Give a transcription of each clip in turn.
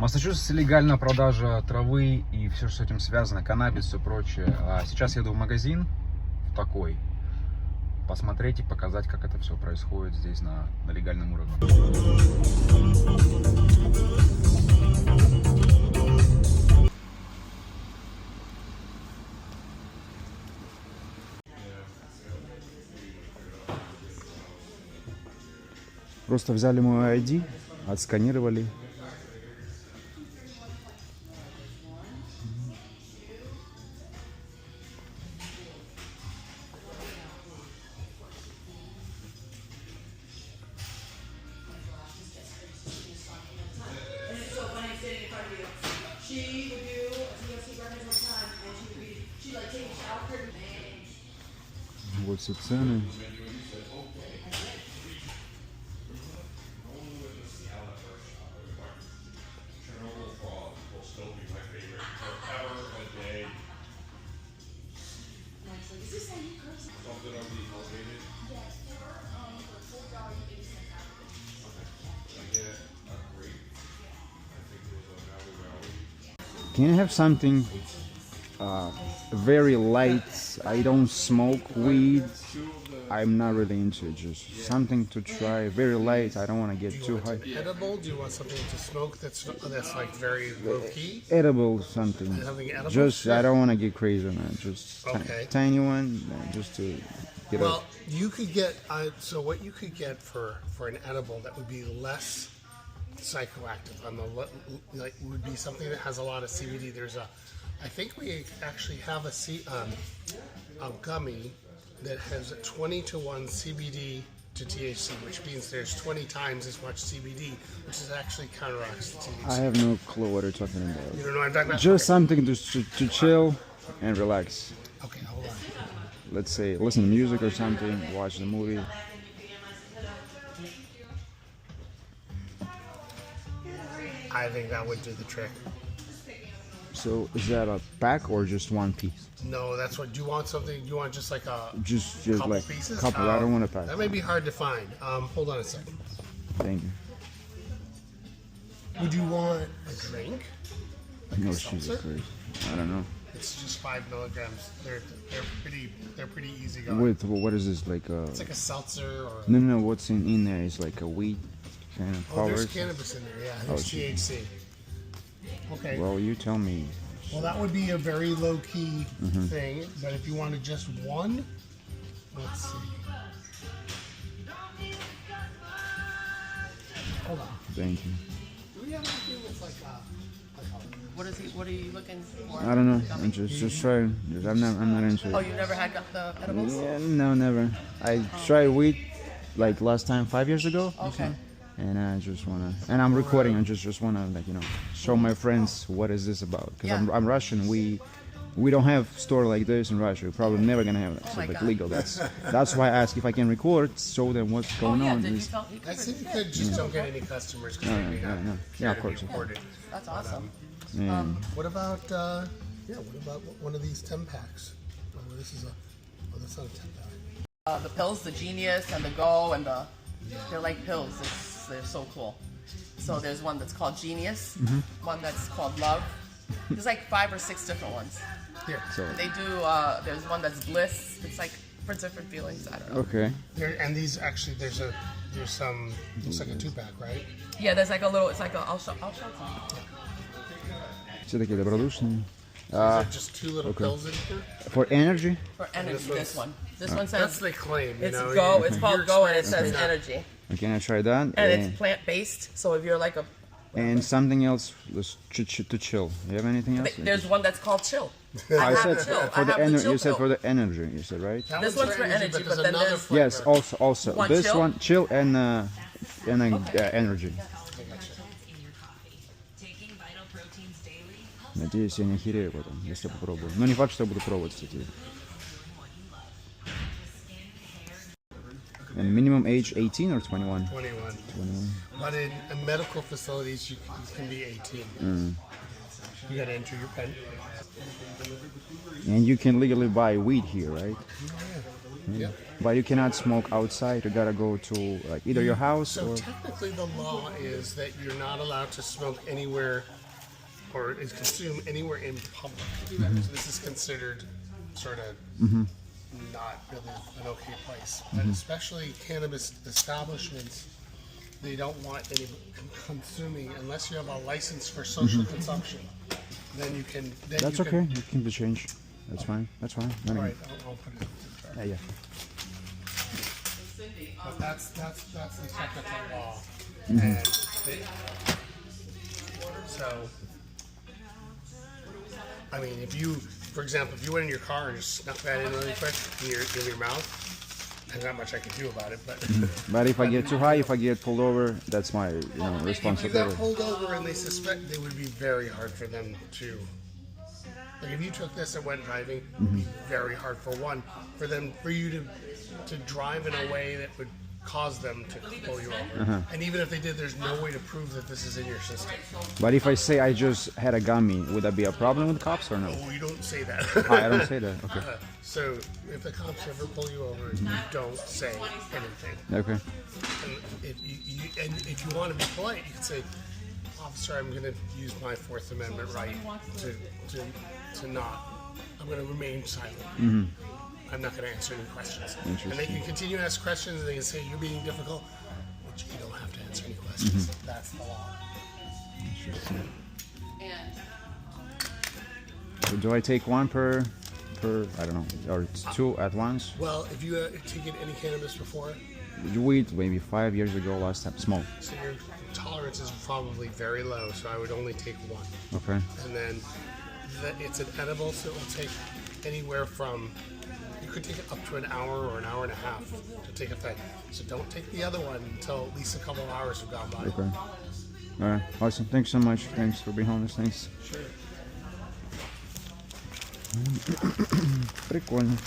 Массачусетсе легально продажа травы и все, что с этим связано, каннабис, все прочее. А сейчас еду в магазин, в такой, посмотреть и показать, как это все происходит здесь на легальном уровне. Просто взяли мой ID, отсканировали. Вот все цены. Can you have something very light? I don't smoke weed. I'm not really into it. Just something to try. Very light. I don't want to get too high. Edible? Do you want something to smoke that's like very low key? Edible something. Something edible? Just I don't want to get crazy on it. Just tiny one, just to get. Well, you could get so what you could get for an edible that would be less psychoactive on the like would be something that has a lot of CBD. I think we actually have a gummy that has 20-to-1 CBD to THC, which means there's 20 times as much CBD, which is actually counteracts the THC. I have no clue what you're talking about. You don't know what I'm talking about? Just something to chill and relax. Okay, hold on. Let's say listen to music or something, watch the movie. I think that would do the trick. So is that a pack or just one piece? No, that's what. Do you want something? Do you want just like a just couple like pieces? Couple. I don't want a pack. That may be hard to find. Hold on a second. Thank you. Would you want a drink? Like No, a she's seltzer? crazy. I don't know. It's just 5 milligrams. They're pretty easy going. With what is this like a? It's like a seltzer or. No. What's in there is like a weed kind of Oh, there's powers. cannabis in there. Yeah, there's THC. Okay. Well, you tell me. Well, that would be a very low-key thing, but if you wanted just one, let's see. Hold on. Thank you. Do we have anything that's like What are you looking for? I don't know. I'm just trying. I'm not into it. Oh, you never had the edibles? Yeah, no, never. I tried weed like last time 5 years ago. Okay. And I just wanna, and I'm recording. I just wanna, like, show my friends what is this about. Because I'm Russian. We don't have store like this in Russia. We're probably never gonna have it. So like legal. That's why I asked if I can record, show them what's going on. I think you could just don't get any customers because No. Yeah, of course. That's awesome. What about one of these 10-packs? Oh, this is that's not a 10-pack. The pills, the Genius and the Go and they're like pills. They're so cool. So there's one that's called Genius, one that's called Love. There's like 5 or 6 different ones. Yeah. So They do. There's one that's Bliss. It's like for different feelings. I don't know. okay. And these actually there's some looks like a 2-pack, right? Yeah, there's like a little. It's like I'll show some. Все такие добродушные. Is there just 2 little pills in here? For energy. For energy, this one. This one That's says the claim. it's Go. It's called Go, and it says energy. Can I try that? And it's plant-based. So if you're like a And something else to chill. You have anything else? There's one that's called Chill. I said Chill. for the energy. You said pill. for the energy. You said right? This one's for energy, but then there's Yes. Also. Want This chill? one chill and energy. Надеюсь, я не охерею потом, если попробую. Но не факт, что я буду пробовать, кстати. And minimum age 18 or 21? 21. But in medical facilities, you can be 18. You got to enter your pen. And you can legally buy weed here, right? Yeah. Yeah. Yep. But you cannot smoke outside. You gotta go to like either your house So or. technically, the law is that you're not allowed to smoke anywhere or consume anywhere in public. So this is considered sort of not really an okay place. But especially cannabis establishments, they don't want any consuming unless you have a license for social consumption. Then you can. Then That's you okay. You can change. That's fine. That's fine. All right, I'll put it. Yeah, yeah. But that's the technical law. And so, I mean, if you, for example, if you went in your car and just snuck that in really quick in your mouth, there's not much I can do about it. But But if I get too high, if I get pulled over, that's my if you got responsibility. pulled over and they suspect, they would be very hard for them to. Like if you took this and went driving, it would be very hard for you to drive in a way that would cause them to pull you over. And even if they did, there's no way to prove that this is in your system. But if I say I just had a gummy, would that be a problem with cops or no? Oh, you don't say that. I don't say that. Okay. So if the cops ever pull you over, you don't say anything. Okay. And if you want to be polite, you can say, "Officer, I'm going to use my Fourth Amendment right to not. I'm going to remain silent. I'm not going to answer any questions." And they can continue to ask questions, and they can say, "You're being difficult," but you don't have to answer any questions. That's the law. Interesting. So do I take one per? I don't know, or it's two at once? Well, if you taken any cannabis before, Weed maybe 5 years ago last time. Smoke. so your tolerance is probably very low, so I would only take one. Okay. And then it's an edible, so it will take anywhere from, you could take it up to an hour or an hour and a half to take effect. So don't take the other one until at least a couple of hours have gone by. Okay. All right. Awesome. Thanks so much. Thanks for being honest. Thanks. Sure. Прикольно.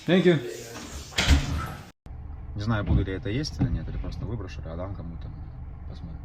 Thank you. Не знаю, буду ли это есть или нет, или просто выброшу, а дам кому-то. Посмотрим.